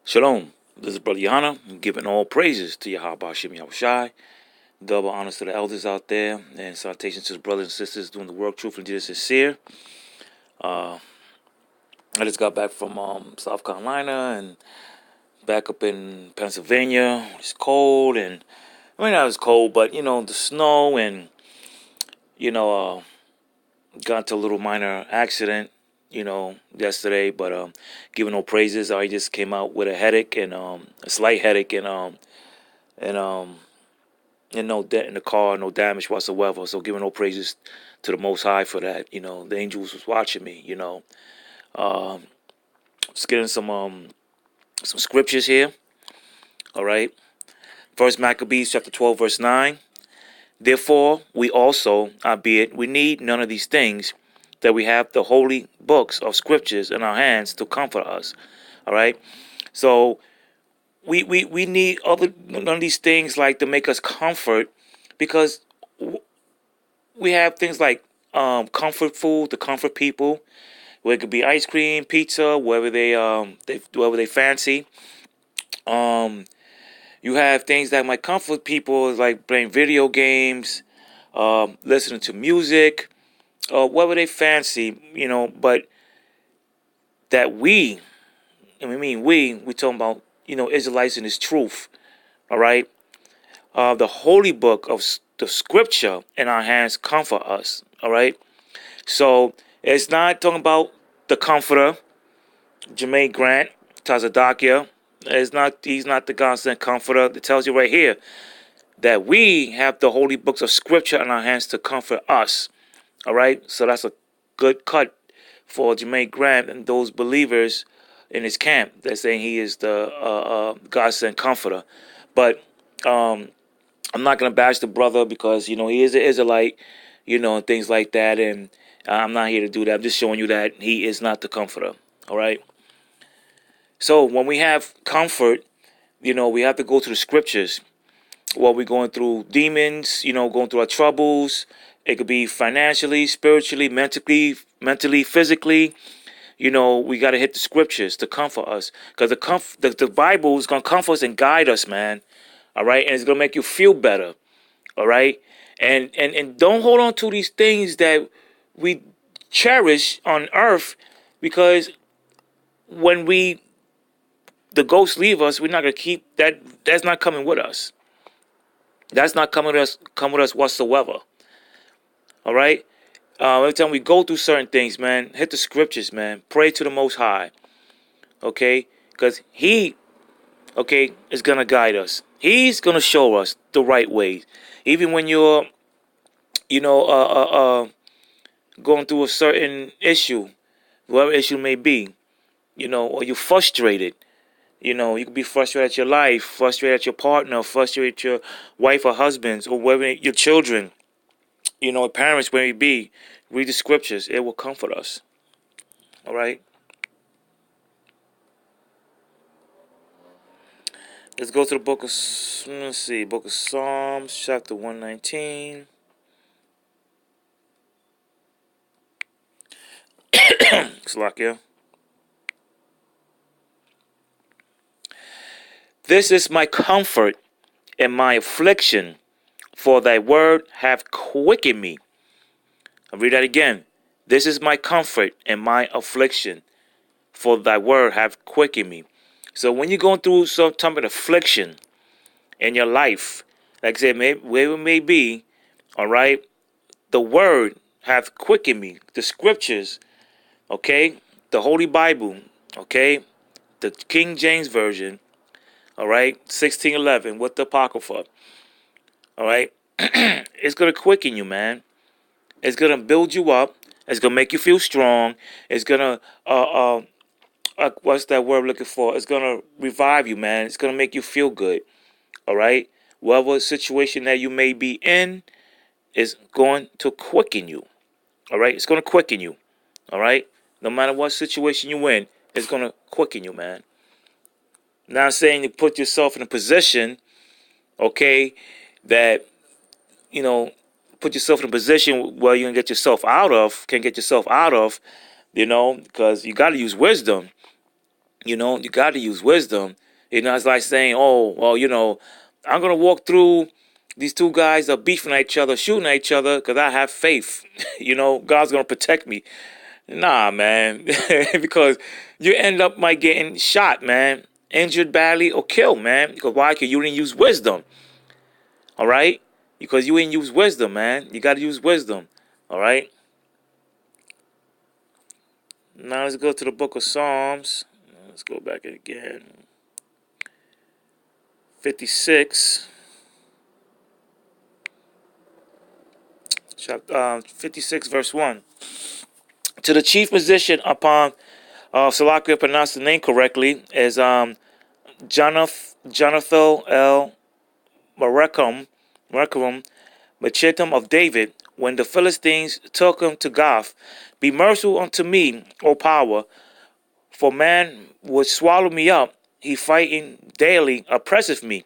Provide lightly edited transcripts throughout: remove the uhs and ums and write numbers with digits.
Shalom. This is Brother Yana. I'm giving all praises to Yahawashi, Yahawashi. Double honors to the elders out there, and salutations to the brothers and sisters doing the work truthfully and sincere. I just got back from South Carolina and back up in Pennsylvania. It's cold, and I mean not as cold, but the snow, and got into a little minor accident, yesterday. But giving no praises. I just came out with a headache and a slight headache and in the car, no damage whatsoever. So giving no praises to the Most High for that. The angels was watching me. Just getting some scriptures here. All right. First Maccabees chapter 12 verse 9. Therefore we also, albeit we need none of these things, that we have the holy books of scriptures in our hands to comfort us. All right. So we need none of these things like to make us comfort, because we have things like comfort food to comfort people, where it could be ice cream, pizza, wherever they fancy. You have things that might comfort people, like playing video games, listening to music, whatever they fancy, but that we talking about, Israelites in this truth, all right? The holy book of the scripture in our hands comfort us, all right? So it's not talking about the comforter, Jermaine Grant, Tazadakia. He's not the constant comforter. It tells you right here that we have the holy books of scripture in our hands to comfort us, all right? So that's a good cut for Jermaine Grant and those believers in his camp that's saying he is the God-sent comforter. But I'm not going to bash the brother, because, he is an Israelite, and things like that. And I'm not here to do that. I'm just showing you that he is not the comforter. All right. So when we have comfort, we have to go to the scriptures. While we're going through demons, going through our troubles. It could be financially, spiritually, mentally, physically. We got to hit the scriptures to comfort us, because the Bible is going to comfort us and guide us, man. All right. And it's going to make you feel better. All right. And don't hold on to these things that we cherish on earth, because when the ghosts leave us, we're not going to keep that. That's not coming with us. That's not coming with us whatsoever. All right. Every time we go through certain things, man, hit the scriptures, man. Pray to the Most High. Okay. Because he, is going to guide us. He's going to show us the right ways. Even when you're, going through a certain issue, whatever issue may be, or you're frustrated. You could be frustrated at your life, frustrated at your partner, frustrated at your wife or husbands, or whatever, your children, parents, where it be. Read the scriptures. It will comfort us. All right. Let's go to the book of Psalms, chapter 119. Slakia. This is my comfort and my affliction, for thy word hath quickened me. I'll read that again. This is my comfort and my affliction, for thy word hath quickened me. So when you're going through some type of affliction in your life, like I said, wherever it may be, all right, the word hath quickened me. The scriptures, okay, the Holy Bible, okay, the King James Version, all right, 1611 with the Apocrypha, all right, it's going to quicken you, man. It's going to build you up. It's going to make you feel strong. It's going to, what's that word I'm looking for? It's going to revive you, man. It's going to make you feel good, all right? Whatever situation that you may be in is going to quicken you, all right? It's going to quicken you, all right? No matter what situation you're in, it's going to quicken you, man. Not saying to put yourself in a position, okay, that, put yourself in a position where you can get yourself out of, because you got to use wisdom. You know, you got to use wisdom. You know, it's like saying, oh, well, you know, I'm going to walk through these two guys are beefing at each other, shooting at each other because I have faith. You know, God's going to protect me. Nah, man, because you end up might getting shot, man, injured badly or killed, man. Because why? Because you didn't use wisdom. All right? Because you didn't use wisdom, man. You got to use wisdom. All right? Now let's go to the book of Psalms. Let's go back again. 56. 56 verse 1. To the chief musician upon Salakia pronounced the name correctly is Jonathan L. Markham, Machitum of David, when the Philistines took him to Gath. Be merciful unto me, O power, for man would swallow me up. He fighting daily oppresseth me.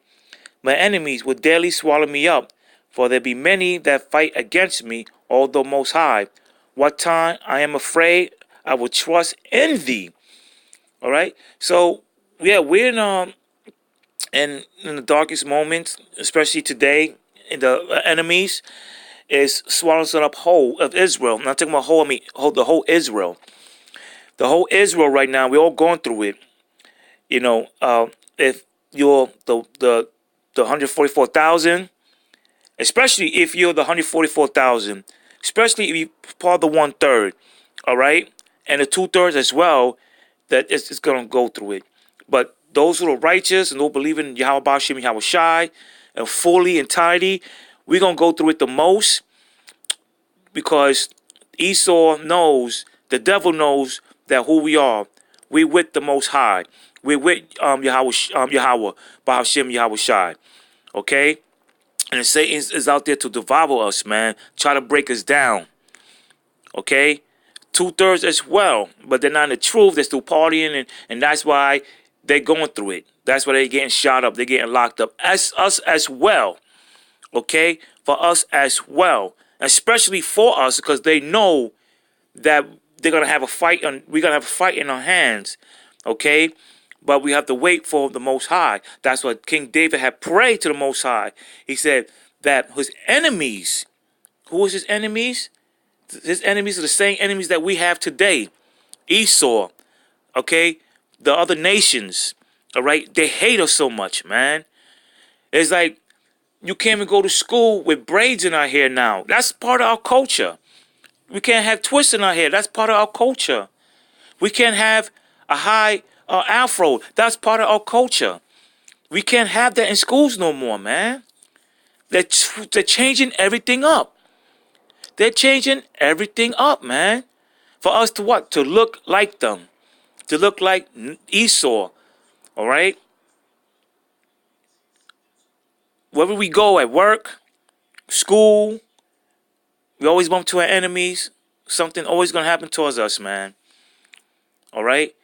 My enemies would daily swallow me up, for there be many that fight against me, although most high. What time I am afraid, I will trust in thee. All right. So yeah, we're in the darkest moments, especially today. In the enemies is swallowing up whole of Israel. I'm not talking about whole. I mean the whole Israel. The whole Israel right now. We're all going through it. You know, if you're the 144,000, especially if you're the 144,000, especially if you part of the 1/3, all right, and the 2/3 as well, that it's going to go through it. But those who are righteous and who believe in Yahawah, sham, Yahawashi, and fully entirety, we're going to go through it the most because Esau knows, the devil knows that who we are. We with the Most High. We're with Yahawah, baha, sham, Yahawashi. Okay? And Satan is out there to devour us, man. Try to break us down. Okay? 2/3 as well. But they're not in the truth. They're still partying. And that's why they're going through it. That's why they're getting shot up. They're getting locked up. As us as well. Okay? For us as well. Especially for us because they know that they're going to have a fight. We're going to have a fight in our hands. Okay? But we have to wait for the Most High. That's what King David had prayed to the Most High. He said that his enemies, who was his enemies? His enemies are the same enemies that we have today. Esau, okay? The other nations, all right? They hate us so much, man. It's like you can't even go to school with braids in our hair now. That's part of our culture. We can't have twists in our hair. That's part of our culture. We can't have a high afro. That's part of our culture. We can't have that in schools no more, man. They're changing everything up. They're changing everything up, man. For us to what? To look like them. To look like Esau. All right? Wherever we go at work, school, we always bump to our enemies. Something always going to happen towards us, man. All right?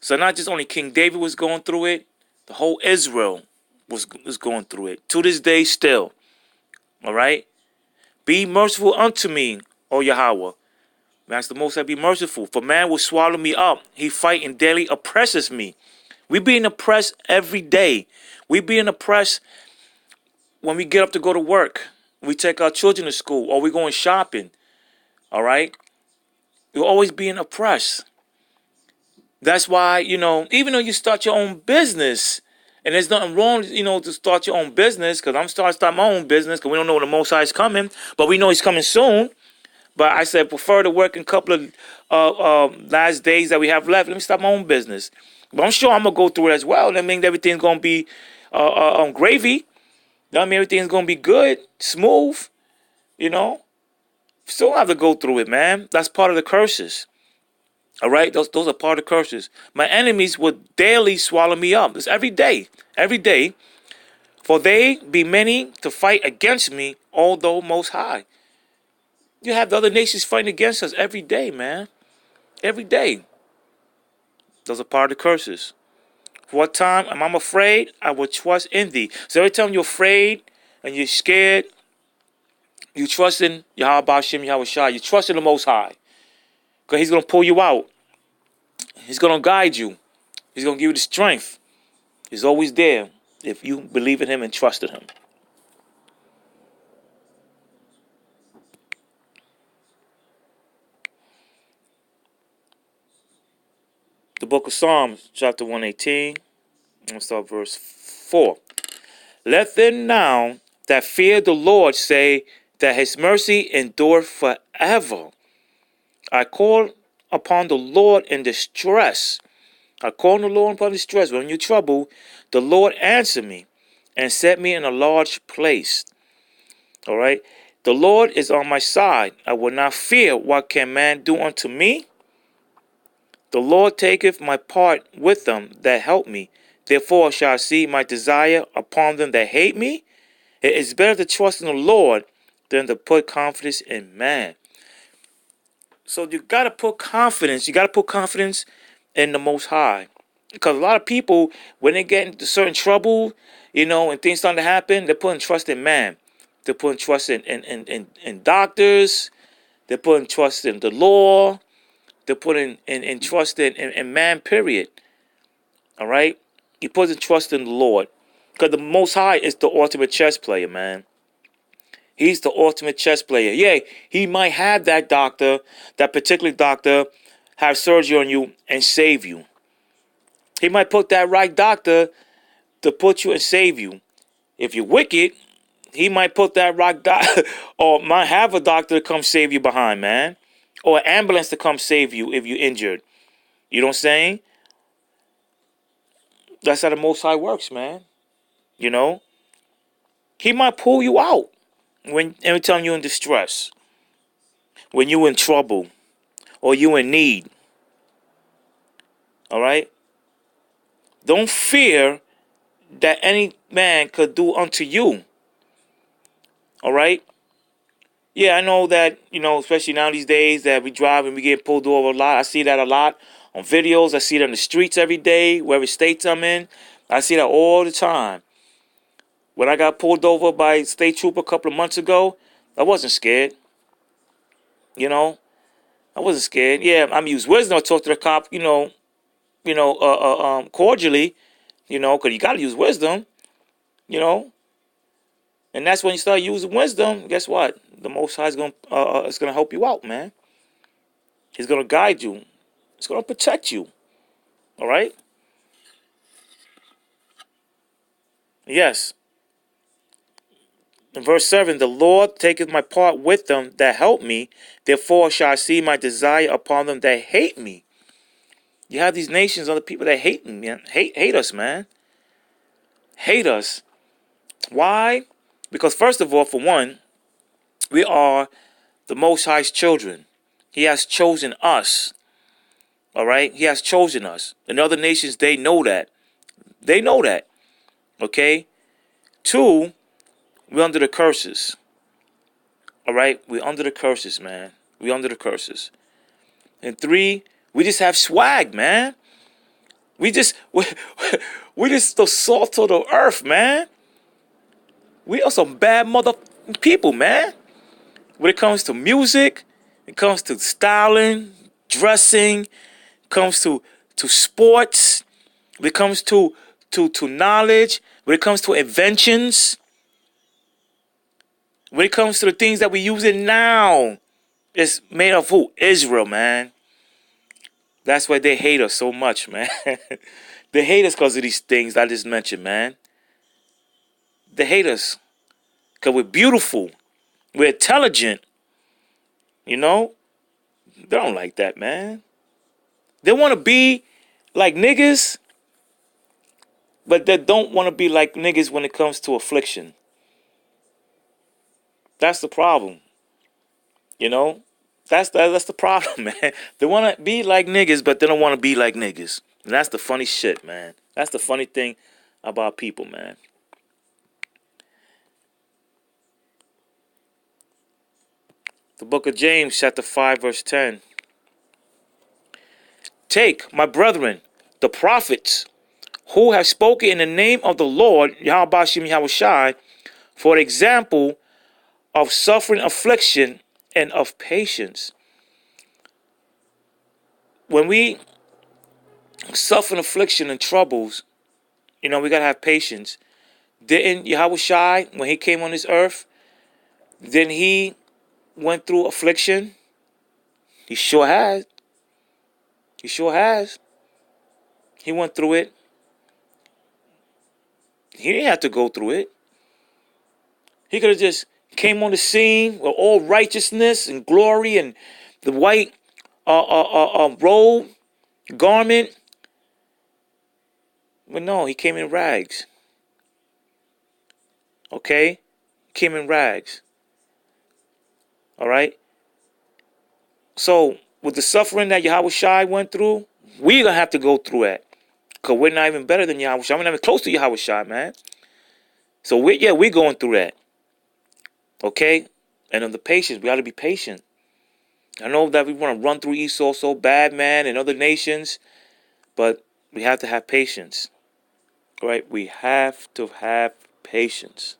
So not just only King David was going through it, the whole Israel was going through it. To this day still. All right? Be merciful unto me, O Yahawah. Master Most High, be merciful. For man will swallow me up. He fight and daily oppresses me. We being oppressed every day. We being oppressed when we get up to go to work. We take our children to school or we going shopping. All right? You're always being oppressed. That's why, even though you start your own business, and there's nothing wrong, to start your own business, because I'm starting to start my own business, because we don't know when the Most High is coming, but we know he's coming soon. But I said, prefer to work in a couple of last days that we have left. Let me start my own business. But I'm sure I'm going to go through it as well. That means everything's going to be gravy. That means everything's going to be good, smooth, Still have to go through it, man. That's part of the curses. All right? Those are part of the curses. My enemies would daily swallow me up. It's every day. Every day. For they be many to fight against me, although most high. You have the other nations fighting against us every day, man. Every day. Those are part of the curses. For what time am I afraid, I will trust in thee. So every time you're afraid and you're scared, you trust in Yahawah, Shem, Yahawashi. You trust in the Most High. Because he's going to pull you out. He's going to guide you. He's going to give you the strength. He's always there if you believe in him and trusted him. The book of Psalms, chapter 118. I'm going to start verse 4. Let them now that fear the Lord say that his mercy endureth forever. I call upon the Lord in distress. I call on the Lord upon distress. When you're in trouble, the Lord answered me and set me in a large place. All right. The Lord is on my side. I will not fear. What can man do unto me? The Lord taketh my part with them that help me. Therefore shall I see my desire upon them that hate me. It is better to trust in the Lord than to put confidence in man. So you got to put confidence. You got to put confidence in the Most High. Because a lot of people, when they get into certain trouble, and things starting to happen, they're putting trust in man. They're putting trust in doctors. They're putting trust in the law. They're putting in trust in man, period. All right? You put trust in the Lord. Because the Most High is the ultimate chess player, man. He's the ultimate chess player. Yeah, he might have that doctor, that particular doctor, have surgery on you and save you. He might put that right doctor to put you and save you. If you're wicked, he might put that right doctor, or might have a doctor to come save you behind, man. Or an ambulance to come save you if you're injured. You know what I'm saying? That's how the Most High works, man. He might pull you out when every time you're in distress, when you're in trouble, or you're in need. All right? Don't fear that any man could do unto you. All right? Yeah, I know that, especially now these days that we drive and we get pulled over a lot. I see that a lot on videos. I see it on the streets every day, wherever states I'm in. I see that all the time. When I got pulled over by a state trooper a couple of months ago, I wasn't scared. I wasn't scared. Yeah, I'm use wisdom. I talk to the cop, cordially, because you got to use wisdom, you know. And that's when you start using wisdom. Guess what? The Most High is gonna help you out, man. He's gonna guide you. He's gonna protect you. All right. Yes. In verse 7, the Lord taketh my part with them that help me. Therefore shall I see my desire upon them that hate me. You have these nations, other people that hate me, man. Hate us, man. Hate us. Why? Because first of all, for one, we are the Most High's children. He has chosen us. All right? He has chosen us. And other nations, they know that. They know that. Okay? 2, we're under the curses. All right? We're under the curses, man. We're under the curses. And 3, we just have swag, man. We just the salt of the earth, man. We are some bad mother people, man. When it comes to music, it comes to styling, dressing, comes to sports, when it comes to knowledge, when it comes to inventions, when it comes to the things that we're using now, it's made of who? Israel, man. That's why they hate us so much, man. They hate us because of these things I just mentioned, man. They hate us because we're beautiful. We're intelligent. You know? They don't like that, man. They want to be like niggas, but they don't want to be like niggas when it comes to affliction. That's the problem. You know? That's the problem, man. They want to be like niggas, but they don't want to be like niggas. And that's the funny shit, man. That's the funny thing about people, man. The book of James, chapter 5, verse 10. Take, my brethren, the prophets, who have spoken in the name of the Lord, Yahawashi, for example of suffering, affliction, and of patience. When we suffering, affliction, and troubles, we got to have patience. Didn't Yahawashi, when he came on this earth, then he went through affliction? He sure has. He sure has. He went through it. He didn't have to go through it. He could have just came on the scene with all righteousness and glory and the white robe, garment. But no, he came in rags. Okay? Came in rags. All right? So, with the suffering that Yahawashi went through, we're going to have to go through it. Because we're not even better than Yahawashi. We're not even close to Yahawashi, man. So, we're going through that. Okay? And on the patience, we got to be patient. I know that we want to run through Esau so bad, man, and other nations. But we have to have patience. Right? We have to have patience.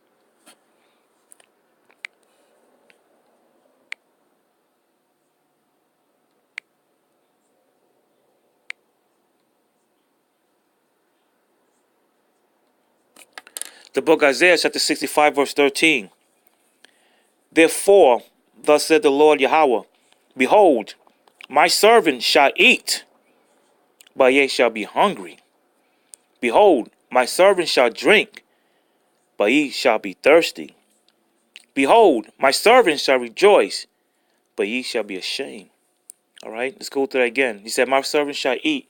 The book of Isaiah, chapter 65, verse 13. Therefore, thus said the Lord Yahawah, behold, my servant shall eat, but ye shall be hungry. Behold, my servant shall drink, but ye shall be thirsty. Behold, my servant shall rejoice, but ye shall be ashamed. All right, let's go through that again. He said, my servant shall eat.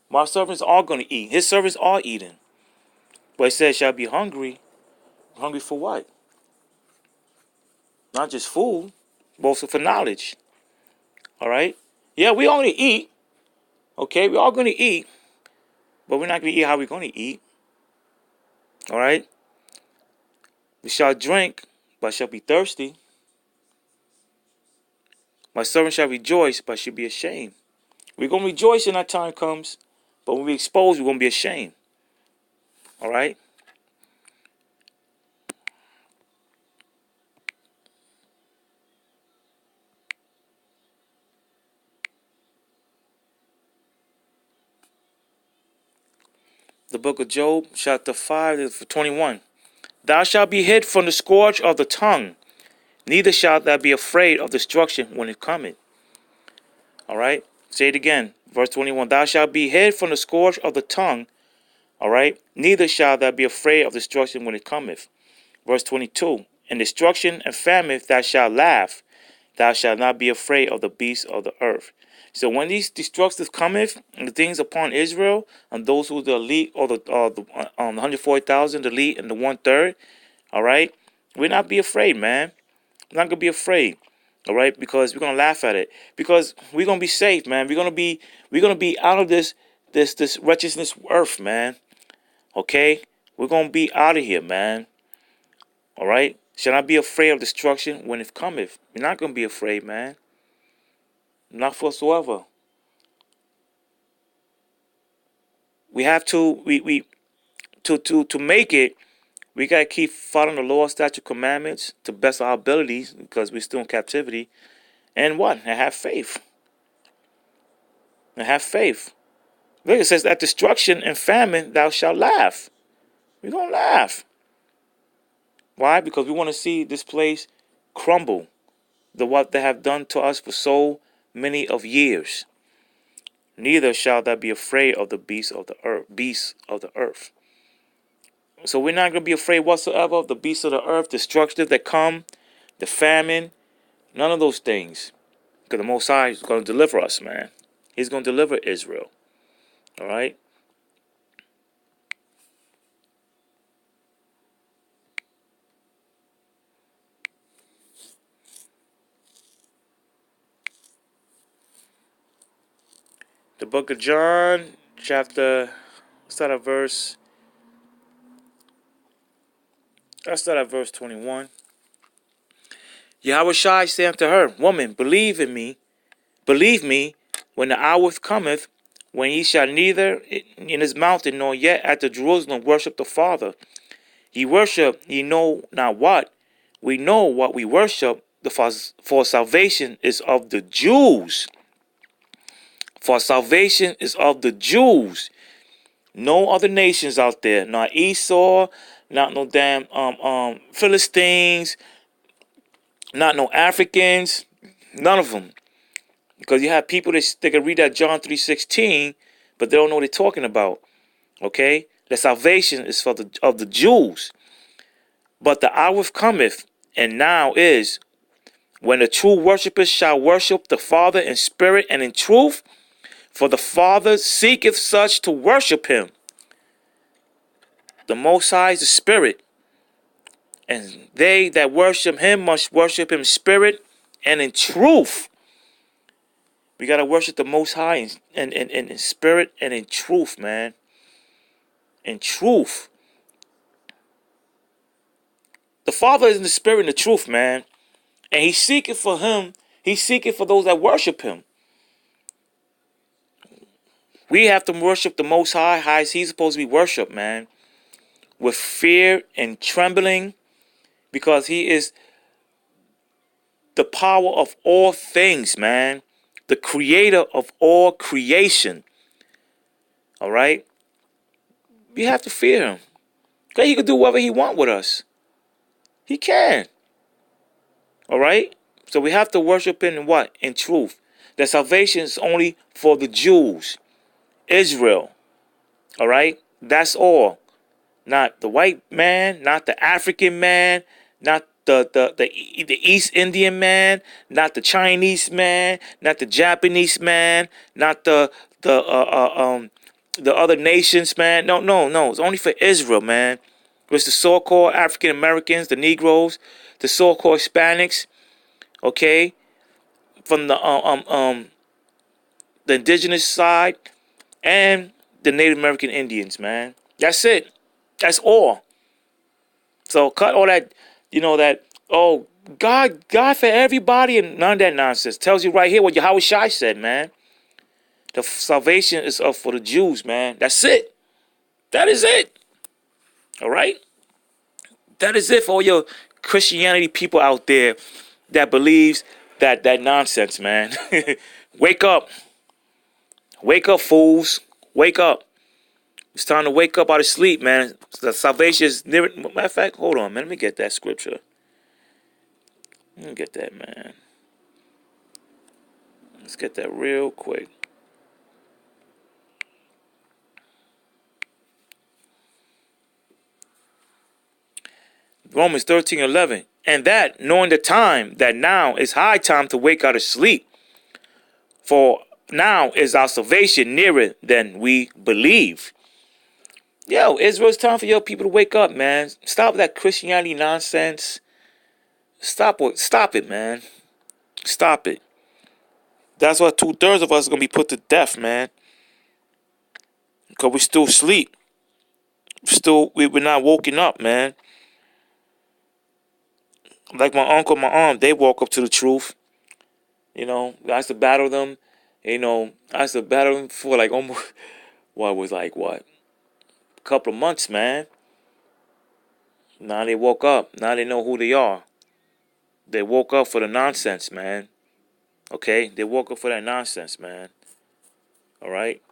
My servants are going to eat. His servants are eating. But he said, shall be hungry. Hungry for what? Not just food, but also for knowledge. All right? Yeah, we all going to eat. Okay, we're all going to eat. But we're not going to eat how we're going to eat. All right? We shall drink, but shall be thirsty. My servant shall rejoice, but shall be ashamed. We're going to rejoice when that time comes. But when we expose, we're going to be ashamed. All right? The book of Job, chapter 5, 21. Thou shalt be hid from the scourge of the tongue, neither shalt thou be afraid of destruction when it cometh. All right? Say it again. Verse 21. Thou shalt be hid from the scourge of the tongue, all right? Neither shalt thou be afraid of destruction when it cometh. Verse 22. In destruction and famine thou shalt laugh. Thou shalt not be afraid of the beasts of the earth. So when these destructions cometh, and the things upon Israel, and those who are the elite, or the 140,000, the elite, and the 1/3, all right? We're not be afraid, man. We're not gonna be afraid, all right? Because we're gonna laugh at it. Because we're gonna be safe, man. We're gonna be out of this wretchedness earth, man. Okay? We're gonna be out of here, man. All right? Shall not be afraid of destruction when it cometh. You're not gonna be afraid, man. Not whatsoever. We have to to make it. We gotta keep following the law, statute, commandments to best of our abilities because we're still in captivity. And what? And have faith. And have faith. Look, it says, at destruction and famine thou shalt laugh. We're gonna laugh. Why? Because we want to see this place crumble. What they have done to us for so many of years. Neither shall thou be afraid of the beasts of the earth. So we're not going to be afraid whatsoever of the beasts of the earth, destruction that come, the famine, none of those things. Because the Most High is going to deliver us, man. He's going to deliver Israel. All right? The book of John, chapter, let's start at verse 21. Yahawashi said unto her, Woman, believe me, when the hour cometh, when ye shall neither in his mountain nor yet at the Jerusalem worship the Father. Ye worship, ye know not what. We know what we worship, for salvation is of the Jews. For salvation is of the Jews. No other nations out there. Not Esau, not no damn Philistines, not no Africans, none of them. Because you have people that they can read that John 3:16, but they don't know what they're talking about. Okay? The salvation is for of the Jews. But the hour cometh, and now is, when the true worshipers shall worship the Father in spirit and in truth, for the Father seeketh such to worship him. The Most High is the Spirit, and they that worship him must worship him in spirit and in truth. We got to worship the Most High in spirit and in truth, man. In truth. The Father is in the spirit and the truth, man. And he's seeking for him. He's seeking for those that worship him. We have to worship the Most High, how he's supposed to be worshipped, man. With fear and trembling, because he is the power of all things, man. The creator of all creation. All right? We have to fear him. Okay, he can do whatever he wants with us. He can. All right? So we have to worship him in what? In truth. That salvation is only for the Jews. Israel. All right? That's all. Not the white man, not the African man, not the East Indian man, not the Chinese man, not the Japanese man, not the other nations, man. No. It's only for Israel, man. It's the so-called African Americans, the Negroes, the so-called Hispanics, okay, from the indigenous side, and the Native American Indians, man. That's it. That's all. So cut all that, oh, God for everybody, and none of that nonsense. Tells you right here what Yahawashi said, man. The salvation is up for the Jews, man. That's it. That is it. All right? That is it for all your Christianity people out there that believes that nonsense, man. Wake up. Wake up, fools. Wake up. It's time to wake up out of sleep, man. The salvation is near. Matter of fact, hold on, man. Let me get that scripture. Let me get that, man. Let's get that real quick. Romans 13:11. And that, knowing the time, that now is high time to wake out of sleep. For now is our salvation nearer than we believe. Yo, Israel, it's time for your people to wake up, man. Stop that Christianity nonsense. Stop it, man. Stop it. That's why 2/3 of us are going to be put to death, man. Because we still sleep. We're not woken up, man. Like my uncle, my aunt, they woke up to the truth. I used to battle them. I used to battle them for like almost, a couple of months, man. Now they woke up. Now they know who they are. They woke up for the nonsense, man. Okay? They woke up for that nonsense, man. All right?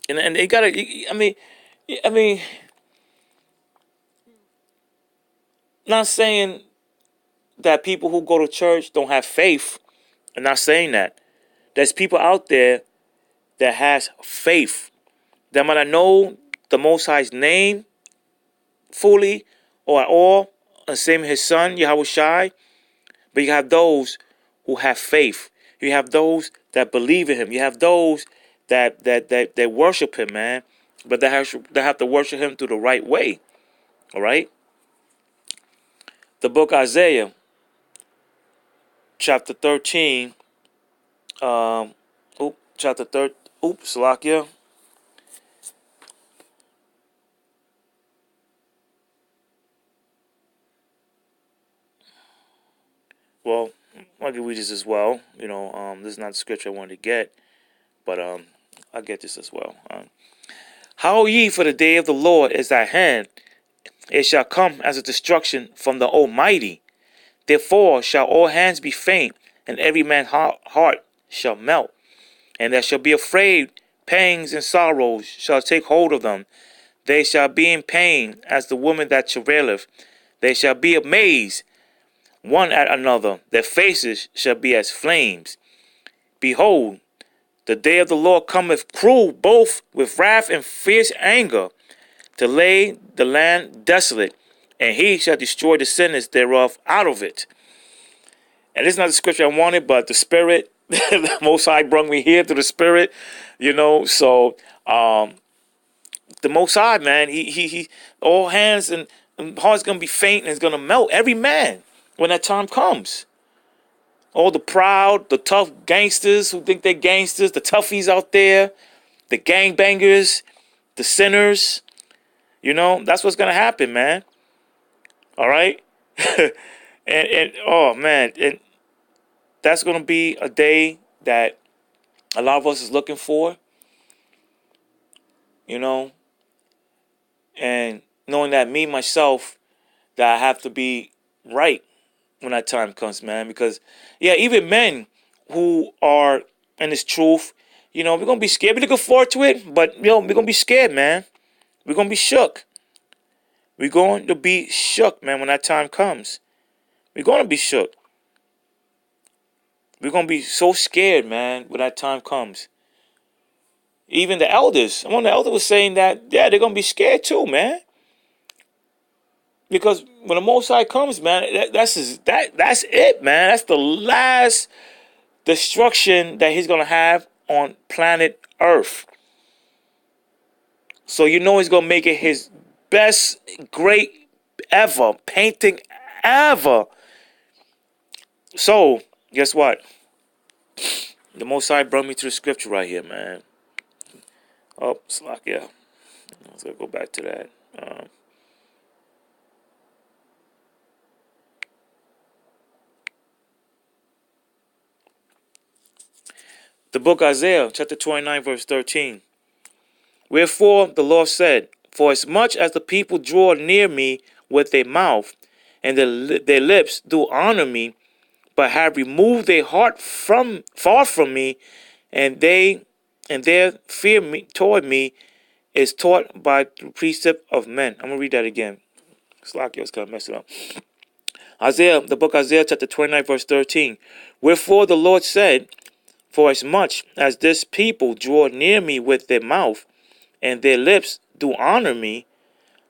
And they gotta, I mean, not saying that people who go to church don't have faith. I'm not saying that. There's people out there that has faith. That might not know the Most High's name fully or at all, and same his son, Yahawashi. But you have those who have faith. You have those that believe in him. You have those that worship him, man. But they have to worship him through the right way. All right? The book Isaiah, chapter 13. Salakia. Well, I can read this as well. This is not the scripture I wanted to get, but I'll get this as well. How ye, for the day of the Lord is at hand. It shall come as a destruction from the Almighty. Therefore shall all hands be faint, and every man's heart shall melt. And there shall be afraid, pangs and sorrows shall take hold of them. They shall be in pain as the woman that travaileth. They shall be amazed one at another. Their faces shall be as flames. Behold, the day of the Lord cometh cruel, both with wrath and fierce anger, to lay the land desolate, and he shall destroy the sinners thereof out of it. And this is not the scripture I wanted, but the Spirit, the Most High brought me here to the Spirit, So the Most High, man, he all hands and heart's gonna be faint and it's gonna melt. Every man when that time comes. All the proud, the tough gangsters who think they're gangsters, the toughies out there, the gangbangers, the sinners. That's what's gonna happen, man. All right, and oh man, and that's gonna be a day that a lot of us is looking for. And knowing that me myself, that I have to be right when that time comes, man. Because yeah, even men who are in this truth, we're gonna be scared. We're looking forward to it, but we're gonna be scared, man. We're gonna be shook. We're going to be shook, man, when that time comes. We're going to be shook. We're going to be so scared, man, when that time comes. Even the elders. One of the elders was saying that, yeah, they're going to be scared too, man. Because when the Most High comes, man, that's it, man. That's the last destruction that he's going to have on planet Earth. So he's going to make it his best, great ever painting ever. So, guess what? The Most High brought me to the scripture right here, man. Oh, slack, yeah. Let's go back to that. The book Isaiah, chapter 29, verse 13. Wherefore the Lord said, for as much as the people draw near me with their mouth, and their lips do honor me, but have removed their heart far from me, and their fear toward me is taught by the precept of men. I'm gonna read that again. Slack, I was kind of messing up. Isaiah, the book Isaiah, chapter 29, verse 13. Wherefore the Lord said, for as much as this people draw near me with their mouth, and their lips do honor me,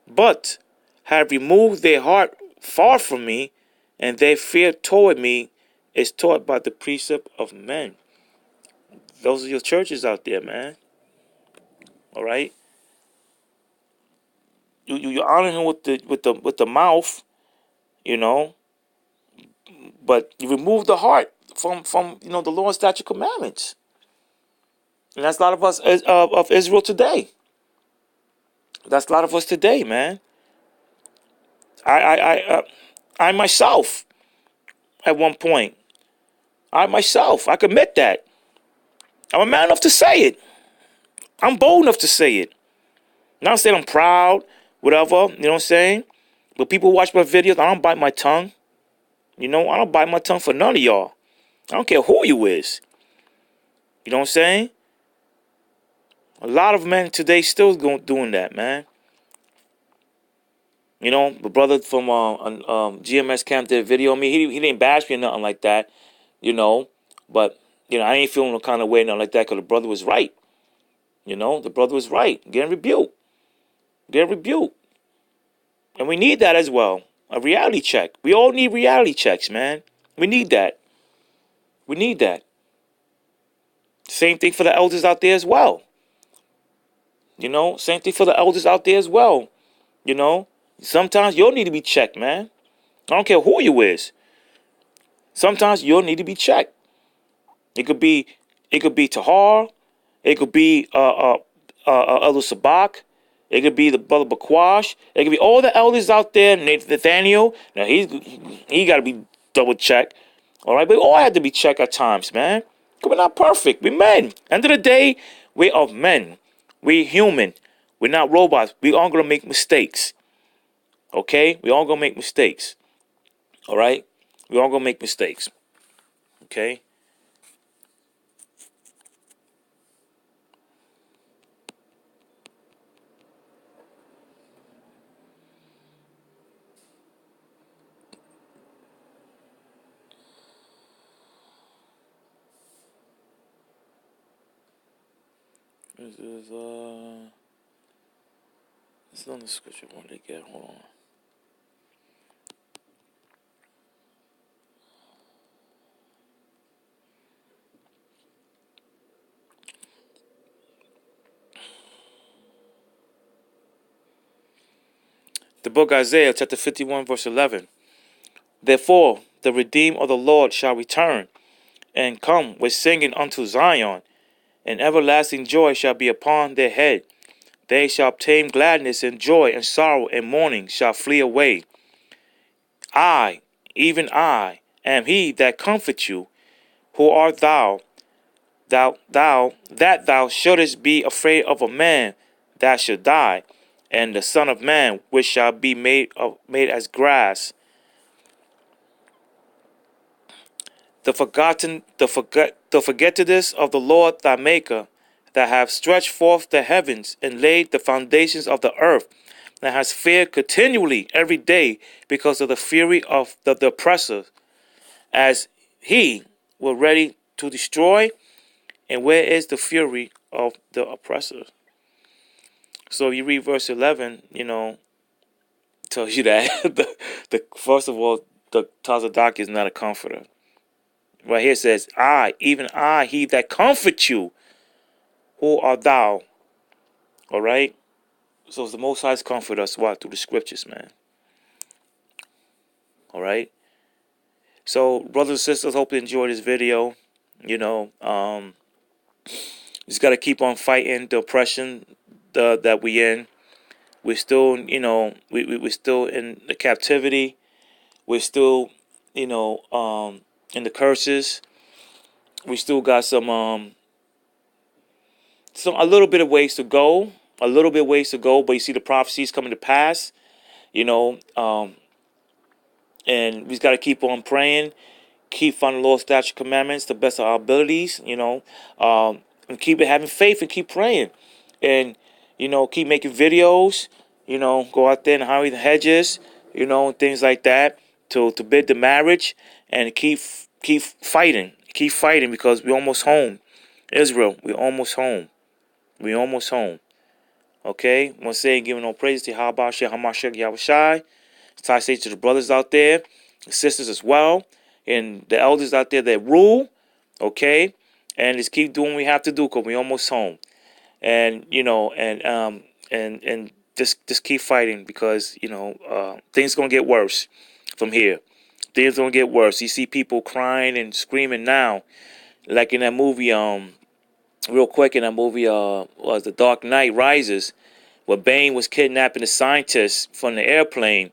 but have removed their heart far from me, and their fear toward me is taught by the precept of men. Those are your churches out there, man. All right. You honor him with the mouth, but you remove the heart from the Lord's statute commandments, and that's a lot of us of Israel today. That's a lot of us today, man. I myself, at one point, I commit that. I'm a man enough to say it. I'm bold enough to say it. Not saying I'm proud, whatever, you know what I'm saying? But people watch my videos, I don't bite my tongue. I don't bite my tongue for none of y'all. I don't care who you is. You know what I'm saying? A lot of men today still doing that, man. The brother from GMS camp did a video on me. He didn't bash me or nothing like that, But, I ain't feeling no kind of way, nothing like that, because the brother was right. The brother was right. Getting rebuked. And we need that as well. A reality check. We all need reality checks, man. We need that. Same thing for the elders out there as well. Same thing for the elders out there as well. Sometimes you'll need to be checked, man. I don't care who you is. Sometimes you'll need to be checked. It could be Tahar. It could be Elder Sabak. It could be the brother Bakwash. It could be all the elders out there. Nathaniel. Now he got to be double checked. All right, but we all have to be checked at times, man. Because we're not perfect. We're men. End of the day, we are men. We're human. We're not robots. We all gonna make mistakes. Okay, we all gonna make mistakes. All right. We all gonna make mistakes. Okay. This is it's on the scripture. What did they get? Hold on. The book of Isaiah, chapter 51, verse 11. Therefore, the redeemed of the Lord shall return, and come with singing unto Zion, and everlasting joy shall be upon their head. They shall obtain gladness and joy, and sorrow and mourning shall flee away. I, even I, am he that comforts you. Who art thou, that thou shouldest be afraid of a man that should die, and the Son of Man, which shall be made as grass. The forgetfulness of the Lord thy Maker, that have stretched forth the heavens and laid the foundations of the earth, that has feared continually every day because of the fury of the oppressor, as he were ready to destroy. And where is the fury of the oppressor? So you read verse 11, tells you that the first of all, the Tazadaki is not a comforter. Right here it says, I, even I, he that comforts you. Who art thou? All right. So it's the Most High's comfort us what through the scriptures, man. All right. So brothers and sisters, hope you enjoy this video. Just got to keep on fighting the oppression that we in. We're still, we're still in the captivity. We're still, in the curses. We still got some a little bit of ways to go. But you see the prophecies coming to pass. And we just got to keep on praying, keep finding the Lord's statute commandments to the best of our abilities, and keep having faith and keep praying. And, keep making videos, go out there and hire the hedges, and things like that to bid the marriage and keep fighting. Keep fighting because we're almost home. Israel, we're almost home. We're almost home. Okay? I'm going to say, giving all praise to Yahawashi, Yahawashi. So I say to the brothers out there, the sisters as well, and the elders out there that rule, okay? And just keep doing what we have to do because we're almost home. And, and just keep fighting because, things going to get worse from here. Things going to get worse. You see people crying and screaming now, like in that movie, real quick in that movie, was The Dark Knight Rises, where Bane was kidnapping the scientists from the airplane.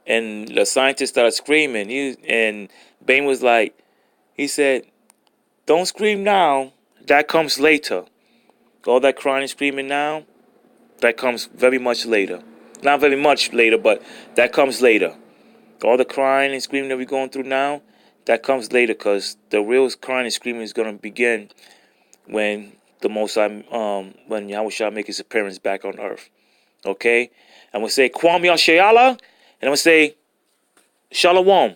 And the scientist started screaming. And Bane was like, he said, don't scream now. That comes later. All that crying and screaming now, that comes very much later. Not very much later, but that comes later. All the crying and screaming that we're going through now, that comes later because the real crying and screaming is going to begin when the Most High, when Yahawashi make his appearance back on earth. Okay? I'm going to say, Kwam Yashayala, and I'm going to say, Shalom.